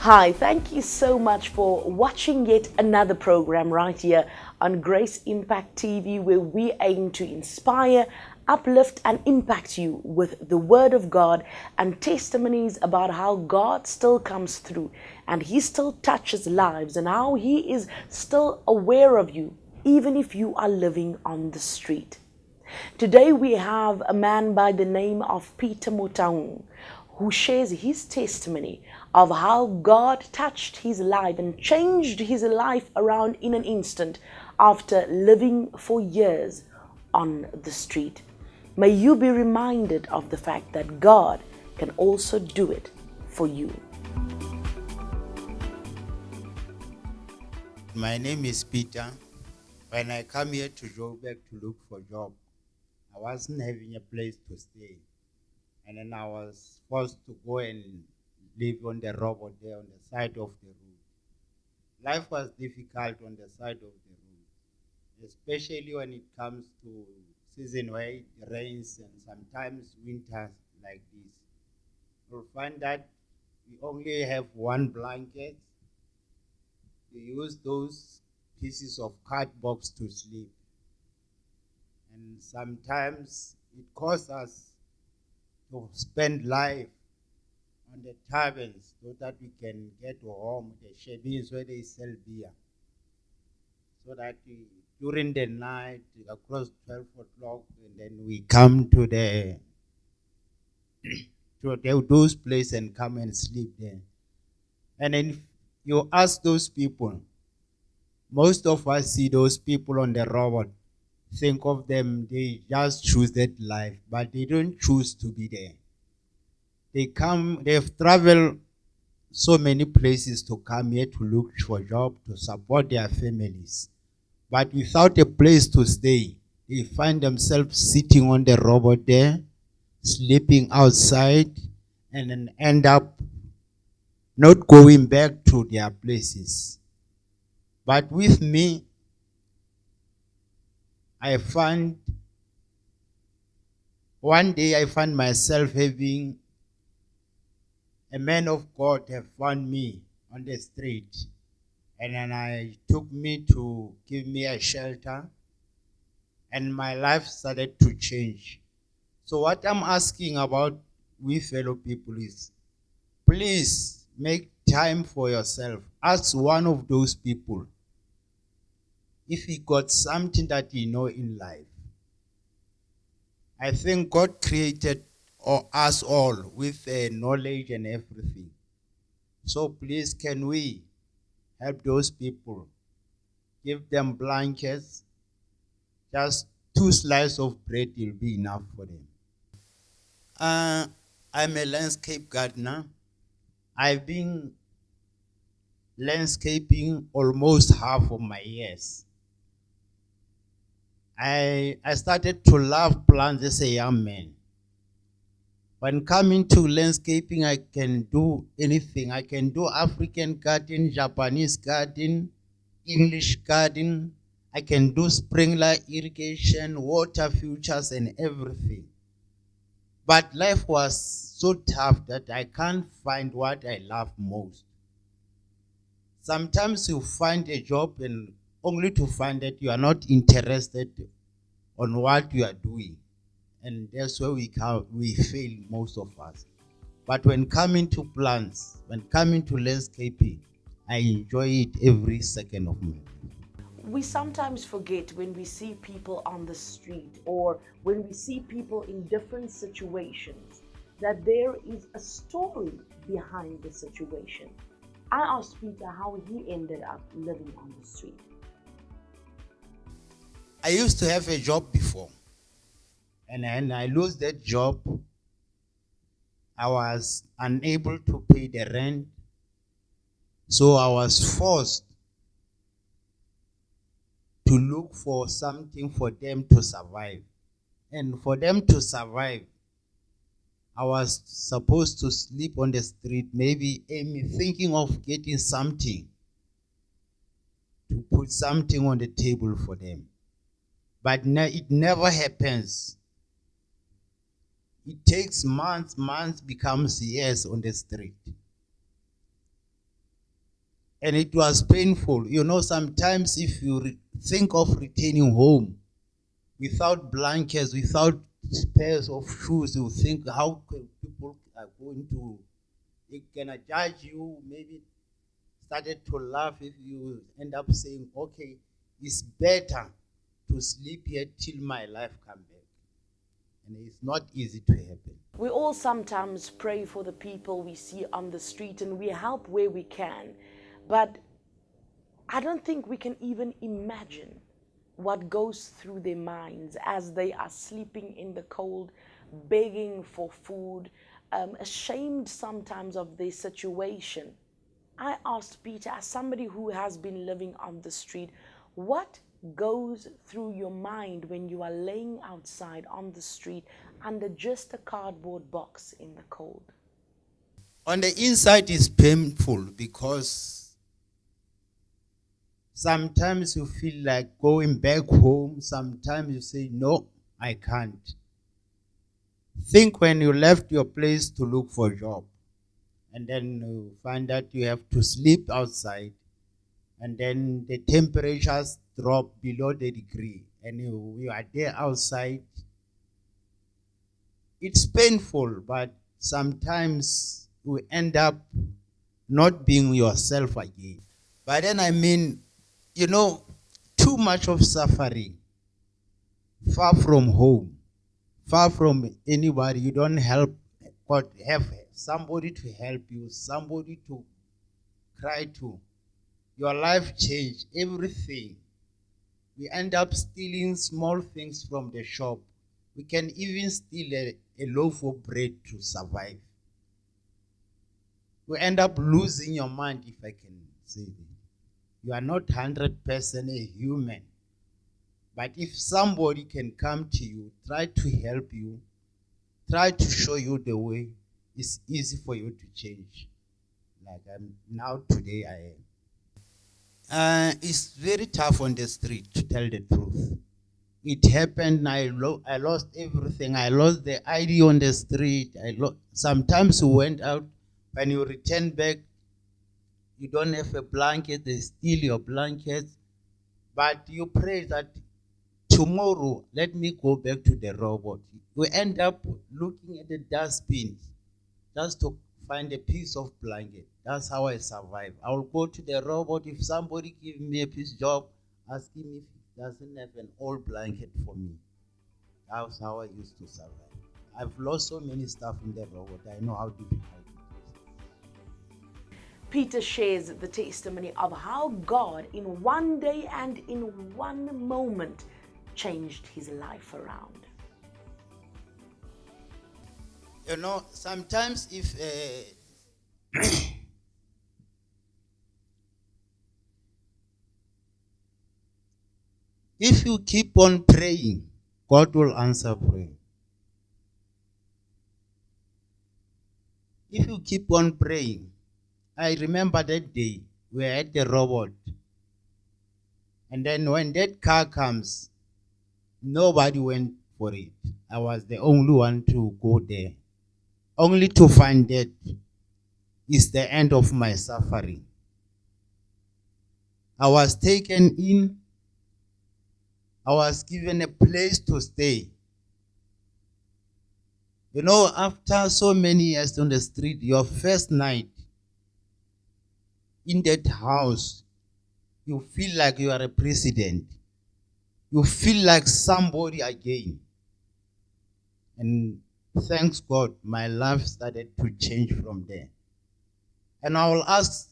Hi, thank you so much for watching yet another program right here on Grace Impact TV, where we aim to inspire, uplift, and impact you with the Word of God and testimonies about how God still comes through and He still touches lives and how He is still aware of you, even if you are living on the street. Today we have a man by the name of Peter Motaung, who shares his testimony of how God touched his life and changed his life around in an instant after living for years on the street. May you be reminded of the fact that God can also do it for you. My name is Peter. When I come here to Joburg to look for a job, I wasn't having a place to stay. And then I was forced to go and live on the robot there on the side of the road. Life was difficult on the side of the road, especially when it comes to season where it rains and sometimes winters like this. You'll find that we only have one blanket. We use those pieces of cardboard to sleep. And sometimes it costs us to spend life on the taverns so that we can get home, the shebis where they sell beer. So that during the night, across 12 o'clock, and then we come to those places and come and sleep there. And then you ask those people, most of us see those people on the road, think of them, they just choose that life, but they don't choose to be there. They've traveled so many places to come here to look for a job, to support their families. But without a place to stay, they find themselves sitting on the robot there, sleeping outside, and then end up not going back to their places. But with me, one day I found myself having a man of God have found me on the street, and then I took me to give me a shelter, and my life started to change. So what I'm asking about we fellow people is, please make time for yourself. Ask one of those people if he got something that he know in life. I think God created us all with knowledge and everything. So please, can we help those people? Give them blankets. Just 2 slices of bread will be enough for them. I'm a landscape gardener. I've been landscaping almost half of my years. I started to love plants as a young man. When coming to landscaping, I can do anything. I can do African garden, Japanese garden, English garden. I can do sprinkler irrigation, water filters, and everything. But life was so tough that I can't find what I love most. Sometimes you find a job and only to find that you are not interested on what you are doing. And that's where we fail, most of us. But when coming to plants, when coming to landscaping, I enjoy it every second of my life. We sometimes forget when we see people on the street or when we see people in different situations that there is a story behind the situation. I asked Peter how he ended up living on the street. I used to have a job before, and then I lost that job. I was unable to pay the rent, so I was forced to look for something for them to survive. And for them to survive, I was supposed to sleep on the street, maybe thinking of getting something, to put something on the table for them. But it never happens. It takes months becomes years on the street. And it was painful. You know, sometimes if you think of returning home without blankets, without pairs of shoes, you think how people are going to, they gonna judge you, maybe started to laugh if you end up saying, okay, it's better to sleep here till my life come back. And it's not easy to happen. We all sometimes pray for the people we see on the street and we help where we can. But I don't think we can even imagine what goes through their minds as they are sleeping in the cold, begging for food, ashamed sometimes of their situation. I asked Peter, as somebody who has been living on the street, what goes through your mind when you are laying outside on the street under just a cardboard box in the cold? On the inside, it's painful because sometimes you feel like going back home. Sometimes you say, no, I can't. Think when you left your place to look for a job, and then you find that you have to sleep outside, and then the temperatures drop below the degree, and you are there outside. It's painful, but sometimes you end up not being yourself again. But then I mean, you know, too much of suffering, far from home, far from anybody. You don't help, but have somebody to help you, somebody to cry to. Your life changed, everything. We end up stealing small things from the shop. We can even steal a loaf of bread to survive. We end up losing your mind, if I can say that. You are not 100% a human. But if somebody can come to you, try to help you, try to show you the way, it's easy for you to change. Like now today I am. It's very tough on the street, to tell the truth. It happened, I lost everything. I lost the ID on the street. Sometimes you went out, when you return back, you don't have a blanket, they steal your blankets. But you pray that tomorrow, let me go back to the robot. We end up looking at the dustbin just to find a piece of blanket. That's how I survive. I will go to the robot. If somebody gives me a piece job, ask him if he doesn't have an old blanket for me. That's how I used to survive. I've lost so many stuff in the robot. I know how difficult it is. Peter shares the testimony of how God, in one day and in one moment, changed his life around. You know, sometimes if if you keep on praying, God will answer prayer. If you keep on praying, I remember that day we were at the robot, and then when that car comes, nobody went for it. I was the only one to go there, only to find that it's the end of my suffering. I was taken in. I was given a place to stay. You know, after so many years on the street, your first night in that house, you feel like you are a president. You feel like somebody again. And thanks God, my life started to change from there. And I will ask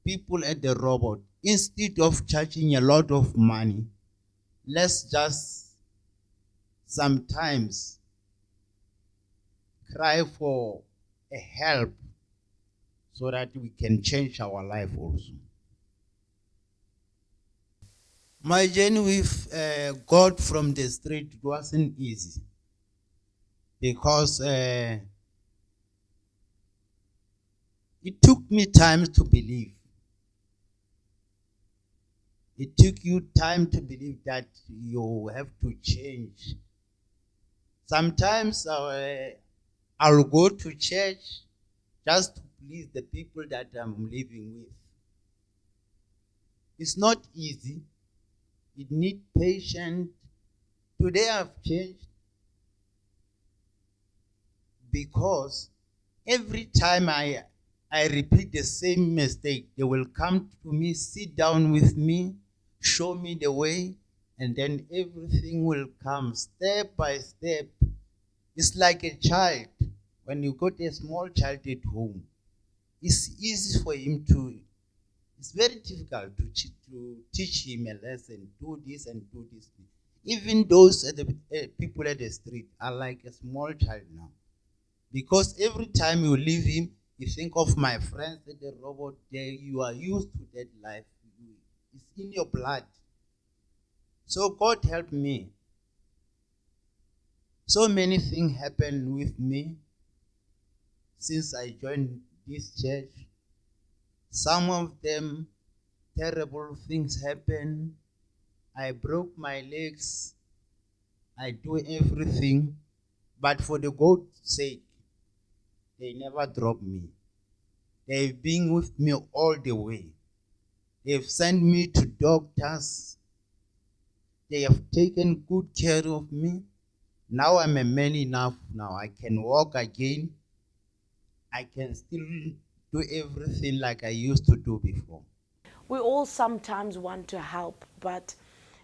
people at the robot, instead of charging a lot of money, let's just sometimes cry for a help so that we can change our life also. My journey with God from the street wasn't easy because it took me time to believe. It took you time to believe that you have to change. Sometimes I'll go to church just to please the people that I'm living with. It's not easy. It needs patience. Today I've changed because every time I repeat the same mistake, they will come to me, sit down with me, show me the way, and then everything will come step by step. It's like a child. When you got a small child at home, it's easy for him to, it's very difficult to teach him a lesson, do this and do this. Even those people at the street are like a small child now. Because every time you leave him, you think of my friends at the robot there, you are used to that life. It's in your blood. So God help me. So many things happened with me since I joined this church. Some of them, terrible things happened. I broke my legs. I do everything. But for the God's sake, they never dropped me. They've been with me all the way. They've sent me to doctors. They have taken good care of me. Now I'm a man enough now. I can walk again. I can still do everything like I used to do before. We all sometimes want to help, but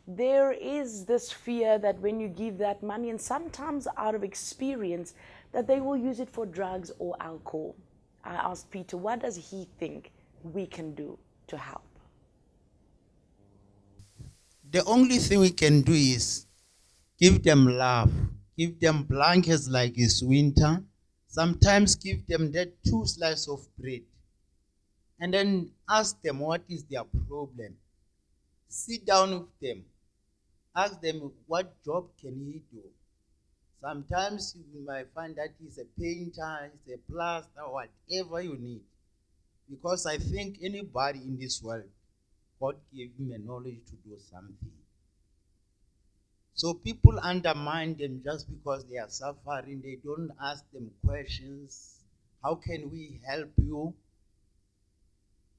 there is this fear that when you give that money, and sometimes out of experience, that they will use it for drugs or alcohol. I asked Peter, what does he think we can do to help? The only thing we can do is give them love, give them blankets like it's winter, sometimes give them that 2 slices of bread, and then ask them what is their problem. Sit down with them, ask them what job can he do. Sometimes you might find that he's a painter, he's a plaster, whatever you need. Because I think anybody in this world, God gave him a knowledge to do something. So people undermine them just because they are suffering. They don't ask them questions. How can we help you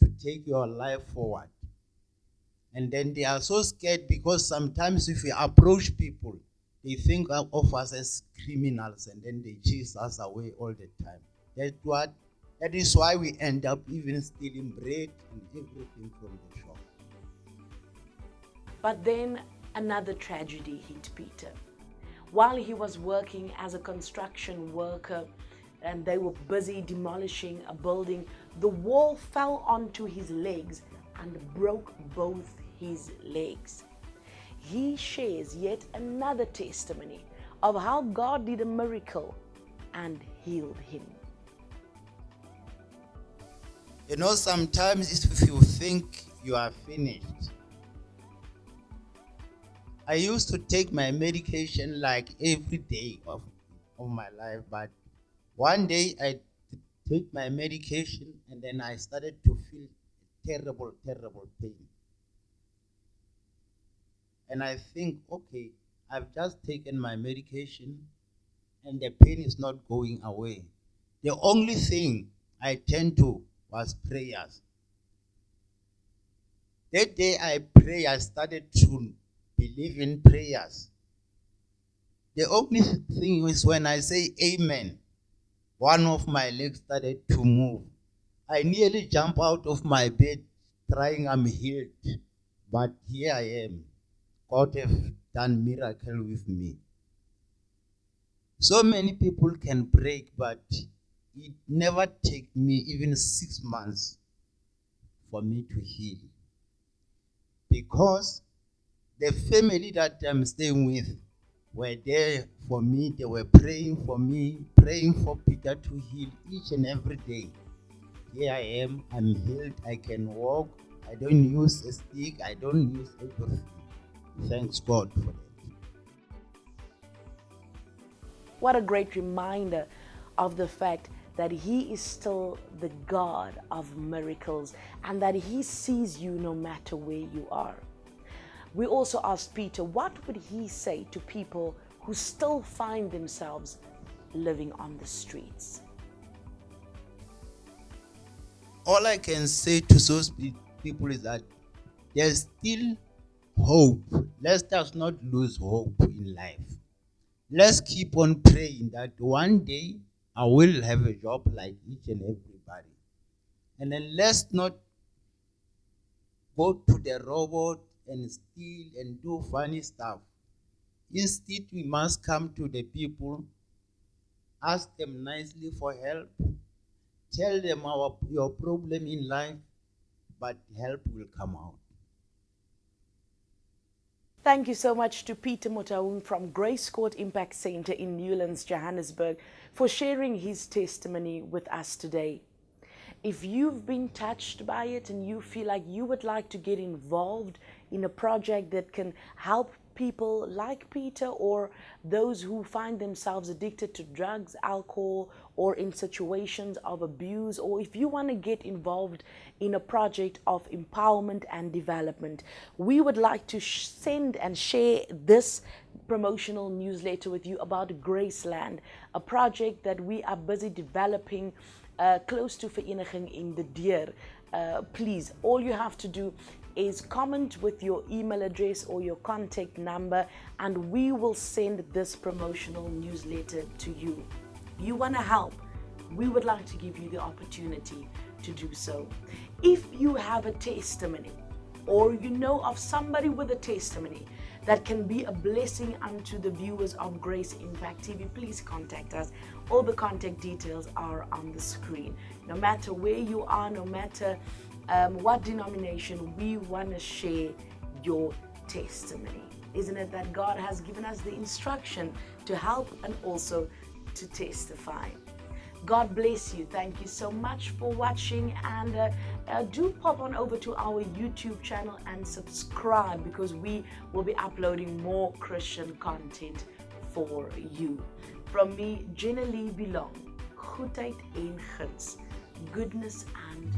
to take your life forward? And then they are so scared because sometimes if we approach people, they think of us as criminals and then they chase us away all the time. That is why we end up even stealing bread and everything from the shop. But then another tragedy hit Peter. While he was working as a construction worker and they were busy demolishing a building, the wall fell onto his legs and broke both his legs. He shares yet another testimony of how God did a miracle and healed him. You know, sometimes if you think you are finished, I used to take my medication like every day of my life, but one day I take my medication and then I started to feel terrible, terrible pain. And I think, okay, I've just taken my medication and the pain is not going away. The only thing I turned to was prayers. That day I prayed, I started to believe in prayers. The only thing is when I say amen, one of my legs started to move. I nearly jumped out of my bed crying I'm healed. But here I am. God has done miracle with me. So many people can break, but it never take me even 6 months for me to heal. Because the family that I'm staying with were there for me. They were praying for me, praying for Peter to heal each and every day. Here I am, I'm healed, I can walk, I don't use a stick, I don't use everything. Thanks God for that. What a great reminder of the fact that He is still the God of miracles and that He sees you no matter where you are. We also asked Peter, what would he say to people who still find themselves living on the streets? All I can say to those people is that there's still hope. Let us not lose hope in life. Let's keep on praying that one day I will have a job like each and everybody. And then let's not go to the robot and steal and do funny stuff. Instead, we must come to the people, ask them nicely for help, tell them your problem in life, but help will come out. Thank you so much to Peter Motaung from Grace Court Impact Center in Newlands, Johannesburg, for sharing his testimony with us today. If you've been touched by it and you feel like you would like to get involved in a project that can help people like Peter or those who find themselves addicted to drugs, alcohol, or in situations of abuse, or if you want to get involved in a project of empowerment and development, we would like to send and share this promotional newsletter with you about Graceland, a project that we are busy developing close to Vereniging in the Deer. Please, all you have to do is comment with your email address or your contact number, and we will send this promotional newsletter to you. You want to help? We would like to give you the opportunity to do so. If you have a testimony, or you know of somebody with a testimony that can be a blessing unto the viewers of Grace Impact TV, please contact us. All the contact details are on the screen. No matter where you are, no matter what denomination, we want to share your testimony. Isn't it that God has given us the instruction to help and also to testify? God bless you. Thank you so much for watching, and do pop on over to our YouTube channel and subscribe, because we will be uploading more Christian content for you. From me, Jenna-Leigh belong. Goedheid en guns. Goodness and